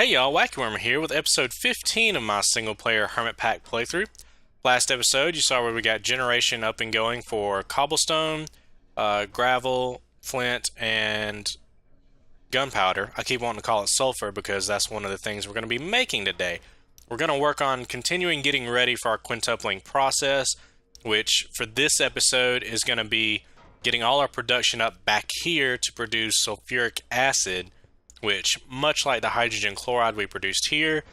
Hey y'all, WackyWormer here with episode 15 of my single-player HermitPack playthrough. Last episode, you saw where we got generation up and going for cobblestone, gravel, flint, and gunpowder. I keep wanting to call it sulfur because that's one of the things we're going to be making today. We're going to work on continuing getting ready for our quintupling process, which for this episode is going to be getting all our production up back here to produce sulfuric acid, which, much like the hydrogen chloride we produced here,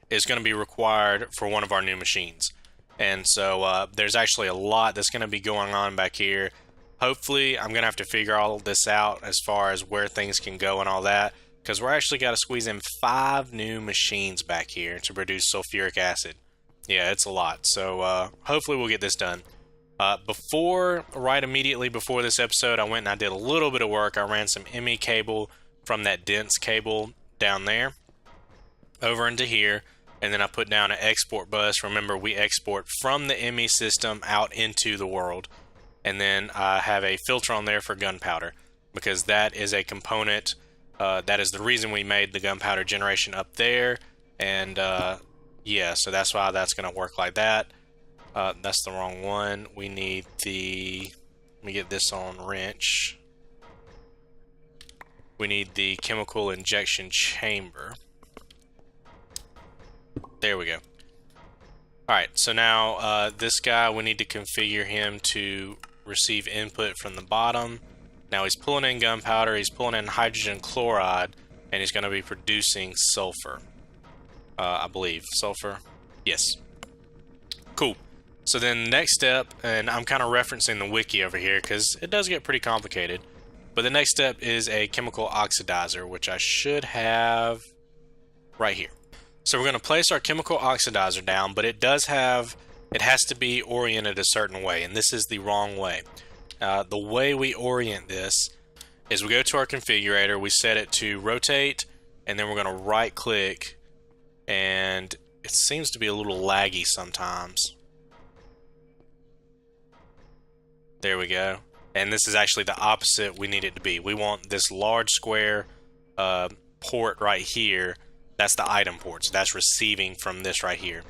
is going to be required for one of our new machines. And so there's actually a lot that's going to be going on back here. Hopefully, I'm going to have to figure all of this out as far as where things can go and all that, because we're actually got to squeeze in 5 new machines back here to produce sulfuric acid. Yeah, it's a lot. So hopefully we'll get this done. Right immediately before this episode, I went and I did a little bit of work. I ran some ME cable from that dense cable down there over into here, and then I put down an export bus. Remember, we export from the ME system out into the world, and then I have a filter on there for gunpowder because that is a component that is the reason we made the gunpowder generation up there. And yeah, so that's why that's going to work like that. That's the wrong one. We need the, let me get this on wrench. We need the chemical injection chamber. There we go. Alright, so now this guy, we need to configure him to receive input from the bottom. Now he's pulling in gunpowder, he's pulling in hydrogen chloride, and he's going to be producing sulfur. I believe. Sulfur? Yes. Cool. So then the next step, and I'm kind of referencing the wiki over here because it does get pretty complicated. But the next step is a chemical oxidizer, which I should have right here. So we're going to place our chemical oxidizer down, but it has to be oriented a certain way, and this is the wrong way. The way we orient this is we go to our configurator, we set it to rotate, and then we're going to right click, and it seems to be a little laggy sometimes. There we go. And this is actually the opposite we need it to be. We want this large square port right here. That's the item port. So that's receiving from this right here.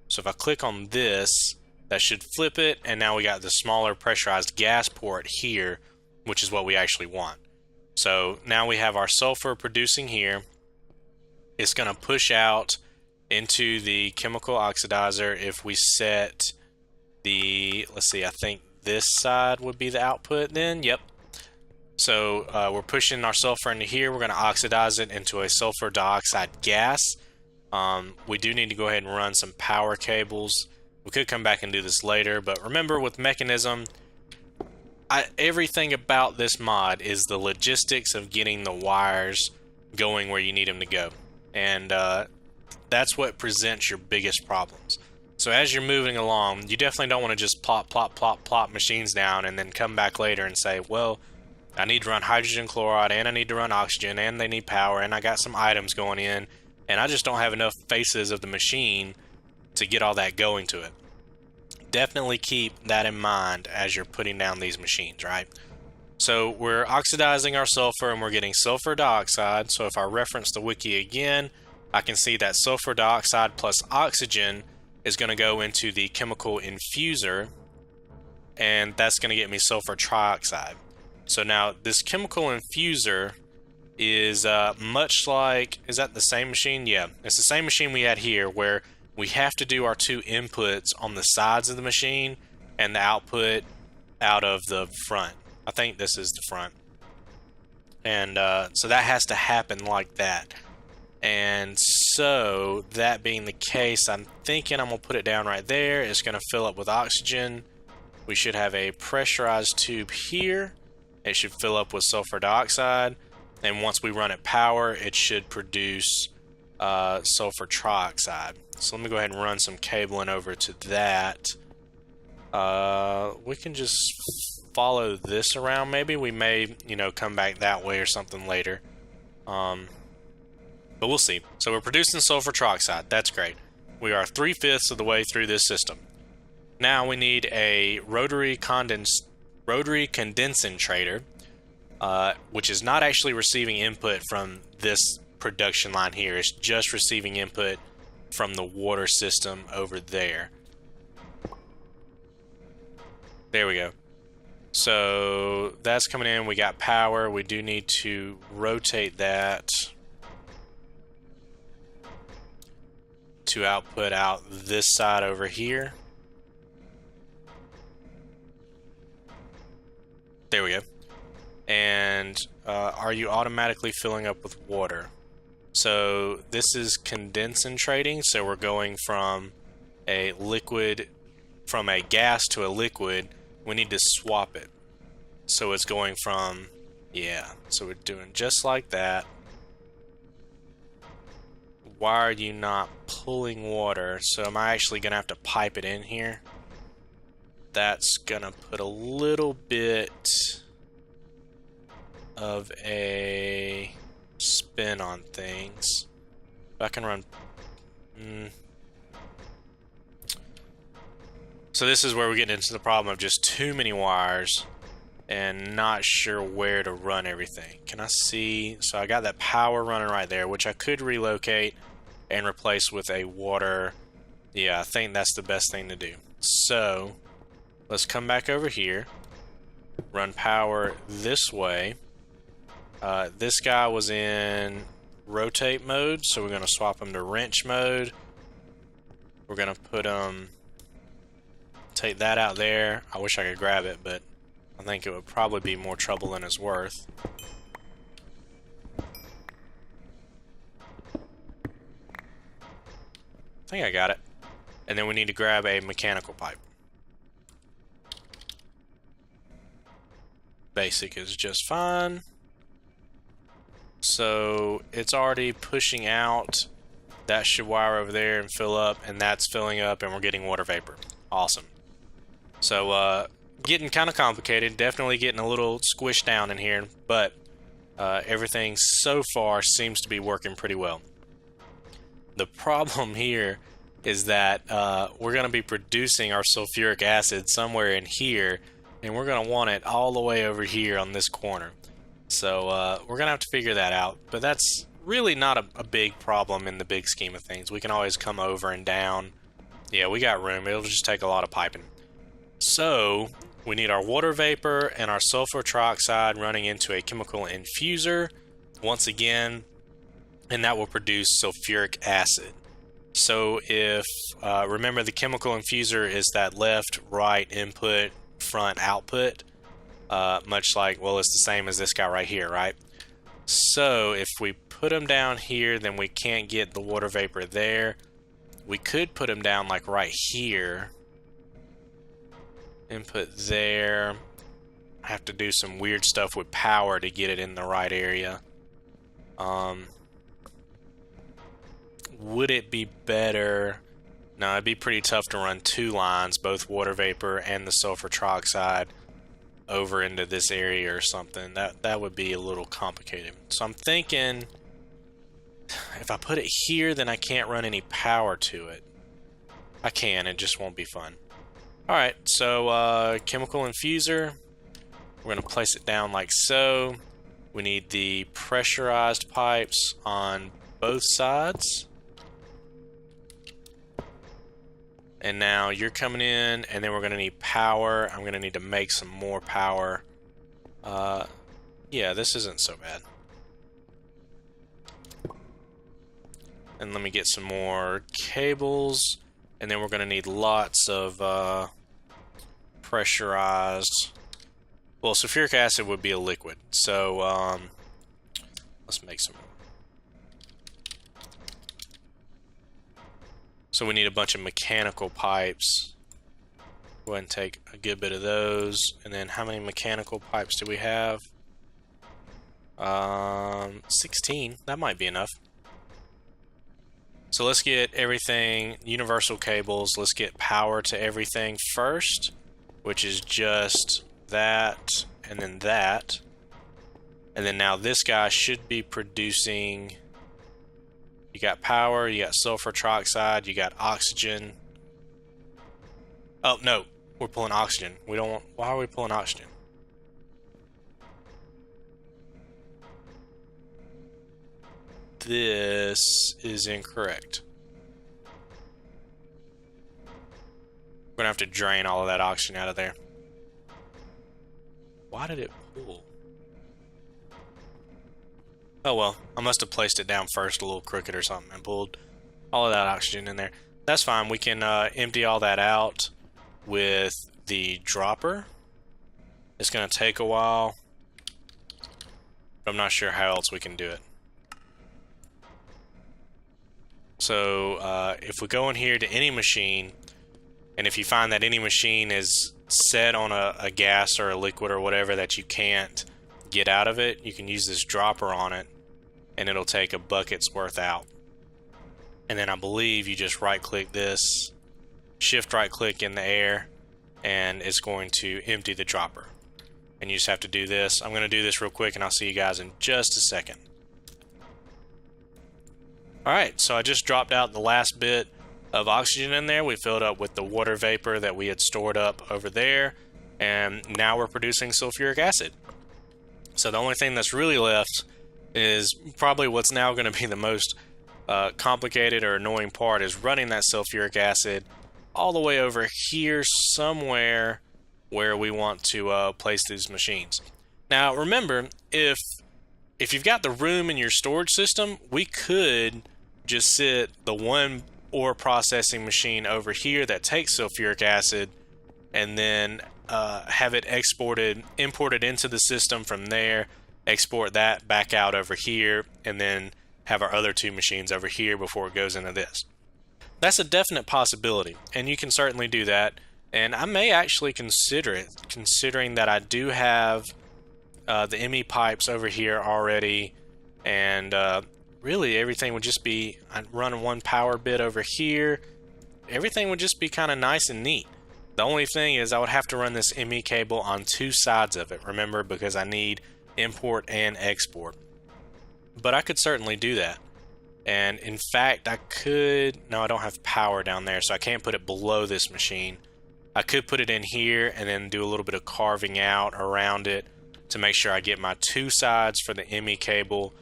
So if I click on this, that should flip it. And now we got the smaller pressurized gas port here, which is what we actually want. So now we have our sulfur producing here. It's going to push out into the chemical oxidizer if we set the, let's see, I think this side would be the output then. Yep. So we're pushing our sulfur into here. We're going to oxidize it into a sulfur dioxide gas. We do need to go ahead and run some power cables. We could come back and do this later, but remember with Mekanism, everything about this mod is the logistics of getting the wires going where you need them to go. And that's what presents your biggest problems. So as you're moving along, you definitely don't want to just plop machines down and then come back later and say, well, I need to run hydrogen chloride and I need to run oxygen and they need power and I got some items going in and I just don't have enough faces of the machine to get all that going to it. Definitely keep that in mind as you're putting down these machines, right? So we're oxidizing our sulfur and we're getting sulfur dioxide. So if I reference the wiki again, I can see that sulfur dioxide plus oxygen is going to go into the chemical infuser, and that's going to get me sulfur trioxide. So now this chemical infuser is much like, is that the same machine? Yeah, it's the same machine we had here where we have to do our 2 inputs on the sides of the machine and the output out of the front. I think this is the front. And so that has to happen like that. And so, that being the case, I'm thinking I'm going to put it down right there. It's going to fill up with oxygen. We should have a pressurized tube here. It should fill up with sulfur dioxide. And once we run it power, it should produce sulfur trioxide. So let me go ahead and run some cabling over to that. We can just follow this around maybe. We may, come back that way or something later. But we'll see. So we're producing sulfur trioxide. That's great. We are 3/5 of the way through this system. Now we need a rotary condensentrator, which is not actually receiving input from this production line here. It's just receiving input from the water system over there. There we go. So that's coming in. We got power. We do need to rotate that to output out this side over here. There we go. And are you automatically filling up with water? So this is condensating, so we're going from a liquid, from a gas to a liquid. We need to swap it. So it's going from, yeah, so we're doing just like that. Why are you not pulling water? So am I actually gonna have to pipe it in here? That's gonna put a little bit of a spin on things. If I can run. So this is where we get into the problem of just too many wires and not sure where to run everything. Can I see? So I got that power running right there, which I could relocate and replace with a water. Yeah, I think that's the best thing to do. So let's come back over here, run power this way. This guy was in rotate mode, so we're going to swap him to wrench mode. We're going to put him, take that out there. I wish I could grab it, but I think it would probably be more trouble than it's worth. I think I got it. And then we need to grab a mechanical pipe. Basic is just fine. So it's already pushing out. That should wire over there and fill up, and that's filling up, and we're getting water vapor. Awesome. So getting kind of complicated, definitely getting a little squished down in here, but everything so far seems to be working pretty well. The problem here is that we're going to be producing our sulfuric acid somewhere in here, and we're going to want it all the way over here on this corner. So we're going to have to figure that out, but that's really not a big problem in the big scheme of things. We can always come over and down. Yeah, we got room. It'll just take a lot of piping. So we need our water vapor and our sulfur trioxide running into a chemical infuser once again, and that will produce sulfuric acid. So if remember, the chemical infuser is that left, right, input, front, output. Much like, well, it's the same as this guy right here, right? So if we put them down here, then we can't get the water vapor there. We could put them down like right here. Input there. I have to do some weird stuff with power to get it in the right area. Would it be better? No, it'd be pretty tough to run two lines, both water vapor and the sulfur trioxide, over into this area or something. That would be a little complicated. So I'm thinking if I put it here, then I can't run any power to it. I can, it just won't be fun. Alright, so chemical infuser, we're going to place it down like so. We need the pressurized pipes on both sides. And now you're coming in, and then we're going to need power. I'm going to need to make some more power. Yeah, this isn't so bad. And let me get some more cables. And then we're going to need lots of pressurized. Well, sulfuric acid would be a liquid. So let's make some more. So we need a bunch of mechanical pipes. Go ahead and take a good bit of those. And then how many mechanical pipes do we have? 16. That might be enough. So let's get everything, universal cables. Let's get power to everything first, which is just that and then that. And then now this guy should be producing. You got power, you got sulfur trioxide, you got oxygen. Oh, no, we're pulling oxygen. We don't want, why are we pulling oxygen? this is incorrect. We're gonna have to drain all of that oxygen out of there. Why did it pull? Oh well, I must have placed it down first a little crooked or something and pulled all of that oxygen in there. That's fine. We can empty all that out with the dropper. It's gonna take a while, but I'm not sure how else we can do it. So if we go in here to any machine, and if you find that any machine is set on a gas or a liquid or whatever that you can't get out of it, you can use this dropper on it and it'll take a bucket's worth out. And then I believe you just right click this, shift right click in the air, and it's going to empty the dropper. And you just have to do this. I'm going to do this real quick and I'll see you guys in just a second. Alright, so I just dropped out the last bit of oxygen in there. We filled up with the water vapor that we had stored up over there, and now we're producing sulfuric acid. So the only thing that's really left is probably what's now going to be the most complicated or annoying part, is running that sulfuric acid all the way over here somewhere where we want to place these machines. Now remember, if you've got the room in your storage system, we could just sit the one ore processing machine over here that takes sulfuric acid and then have it imported into the system from there, export that back out over here, and then have our other two machines over here before it goes into this. That's a definite possibility, and you can certainly do that, and I may actually consider it, considering that I do have the ME pipes over here already, and really everything would just be, I'd run one power bit over here, everything would just be kind of nice and neat. The only thing is I would have to run this ME cable on two sides of it, remember, because I need import and export. But I could certainly do that. And in fact, I could, no, I don't have power down there, so I can't put it below this machine. I could put it in here and then do a little bit of carving out around it to make sure I get my two sides for the ME cable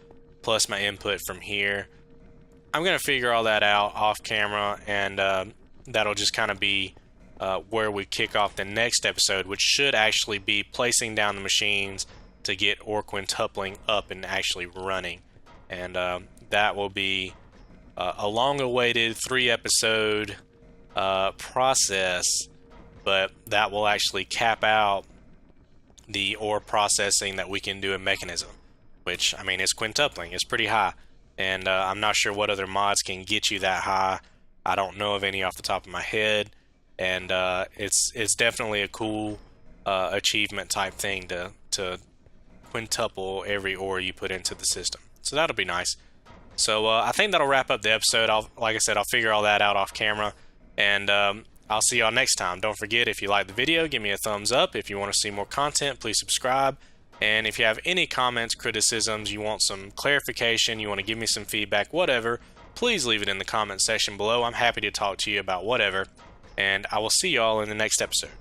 plus my input from here. I'm going to figure all that out off camera, and that'll just kind of be where we kick off the next episode, which should actually be placing down the machines to get ore quintupling up and actually running. And that will be a long-awaited 3-episode process, but that will actually cap out the ore processing that we can do in Mekanism, which, I mean, it's quintupling. It's pretty high, and I'm not sure what other mods can get you that high. I don't know of any off the top of my head, and it's definitely a cool achievement type thing to quintuple every ore you put into the system. So that'll be nice. So I think that'll wrap up the episode. Like I said, I'll figure all that out off camera, and I'll see y'all next time. Don't forget, if you like the video, give me a thumbs up. If you want to see more content, please subscribe. And if you have any comments, criticisms, you want some clarification, you want to give me some feedback, whatever, please leave it in the comment section below. I'm happy to talk to you about whatever. And I will see y'all in the next episode.